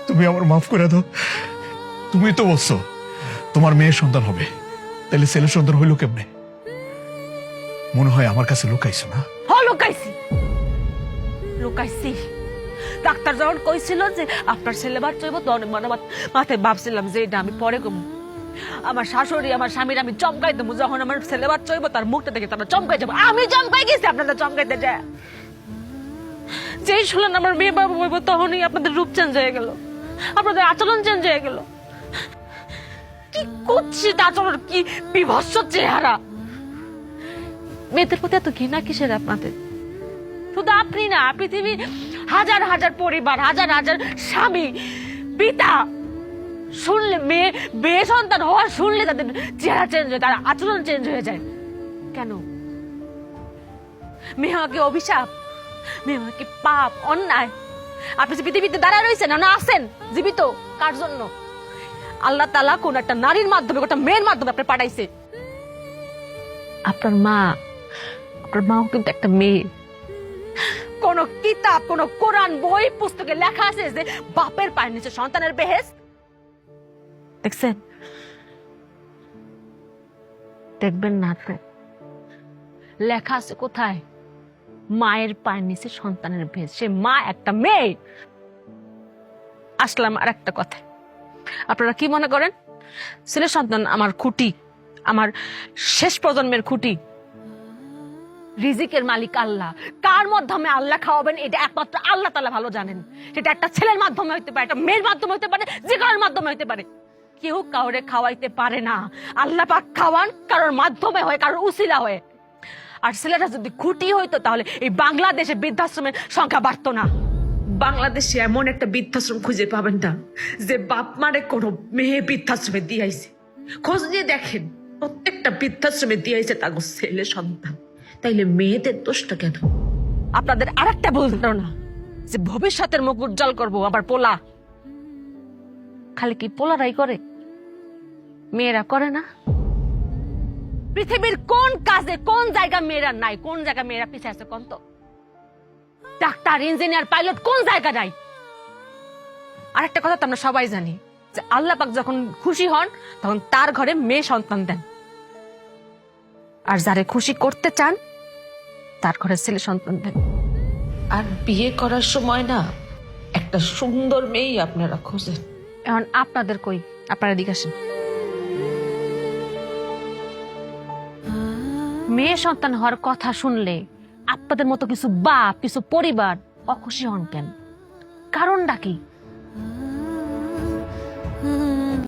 তুমি আমার মাফ করে দাও। তুমি তো বলছো তোমার মেয়ের সন্তান হবে, তাহলে ছেলের সন্তান হইল কেমনে? মনে হয় আমার কাছে লুকাইছো না? লুকাইছি লুকাইছি। ডাক্তার যখন কইছিল যে আপনার ছেলে বাচ্চা হইব, তখন মনে মাথায় ভাবছিলাম যে এটা আমি পরে কম। আমার শাশুড়ি আমার স্বামীর আমি চমকাই দেবো, যখন আমার ছেলে বাচ্চা হইব তার মুখটা দেখে তারা চমকাই যাবো। আমি চমকাই গেছি, আপনারা চমকাইতে যায়। যেই শুনলেন আমার মেয়ে বাবু হইব, তখনই আপনাদের রূপ চেঞ্জ হয়ে গেল, আপনাদের আচরণ চেঞ্জ হয়ে গেল। কি করছি আচরণ, কি বিভৎস চেহারা। মেয়েদের প্রতি এত ঘৃণা কিসের আপনাদের? শুধু আপনি না, পৃথিবী হাজার হাজার পরিবার, হাজার হাজার স্বামী, পিতা শুনলে মেয়ে সন্তান হওয়ার শুনলে তাদের চেহারা চেঞ্জ হয়, তার আচরণ চেঞ্জ হয়ে যায়। কেন? মেয়ে হওয়া কি অভিশাপ? মেয়ে হওয়া কি পাপ, অন্যায়? আপনি যে পৃথিবীতে দাঁড়ায় রয়েছেন না আছেন জীবিত, কার জন্য? আল্লাহ তাআলা কোন একটা নারীর মাধ্যমে, একটা মেয়ের মাধ্যমে আপনি পাঠাইছে। আপনার মাও কিন্তু একটা মেয়ে। কোন কিতাব, কোন কোরআন বই পুস্তকে লেখা আছে যে বাপের পায়ের নিচে সন্তানের বেহেশত? দেখছেন? দেখবেন না? লেখা আছে কোথায়? মায়ের পায়ের নিচে সন্তানের বেহেশত। সে মা একটা মেয়ে। আসলাম আর একটা কথা, আপনারা কি মনে করেন ছেলে সন্তান আমার খুঁটি, আমার শেষ প্রজন্মের খুঁটি? রিজিকের মালিক আল্লাহ। কার মাধ্যমে আল্লাহ খাওয়াবেন এটা একমাত্র আল্লাহ তাআলা ভালো জানেন। সেটা একটা ছেলের মাধ্যমে হইতে পারে, একটা মেয়ের মাধ্যমে হইতে পারে, যে কারোর মাধ্যমে হইতে পারে। কেউ কাউরে খাওয়াইতে পারে না। আল্লাহ পাক খাওয়ান কারোর মাধ্যমে হয়, কারোর উসিলা হয়। আর ছেলেটা যদি খুঁটি হইতো তাহলে এই বাংলাদেশে বৃদ্ধাশ্রমের সংখ্যা বাড়তো না। বাংলাদেশে এমন একটা বৃদ্ধাশ্রম খুঁজে পাবেন না যে বাপ মারে কোনো মেয়ে বৃদ্ধাশ্রমে দিয়েছে। খোঁজ নিয়ে দেখেন, প্রত্যেকটা বৃদ্ধাশ্রমে দিয়েছে তার ছেলে সন্তান। তাইলে মেয়েদের দোষটা কেন? আপনাদের আরেকটা ভুল ধারণা যে ভবিষ্যতের মুখ উজ্জ্বল করবো আবার পোলা। খালি কি পোলারাই করে? মেয়েরা করে না? পৃথিবীর কোন কাজে, কোন জায়গা মেয়েরা নাই? কোন জায়গা মেয়েরা পিছিয়ে আছে কোন তো? ডাক্তার, ইঞ্জিনিয়ার, পাইলট কোন জায়গা নাই? আরেকটা কথা তো আমরা সবাই জানি যে আল্লাহ পাক যখন খুশি হন তখন তার ঘরে মেয়ে সন্তান দেন, আর যারে খুশি করতে চান তার ঘরে ছেলে সন্তান দেন। আর বিয়ে করার সময় না একটা সুন্দর মেয়েই আপনারা খোঁজেন। এখন আপনাদের কই? আপনারা এদিকে আসেন। মেয়ে সন্তান হওয়ার কথা শুনলে আপনাদের মতো কিছু বাপ, কিছু পরিবার অখুশি হন কেন? কারণটা কি?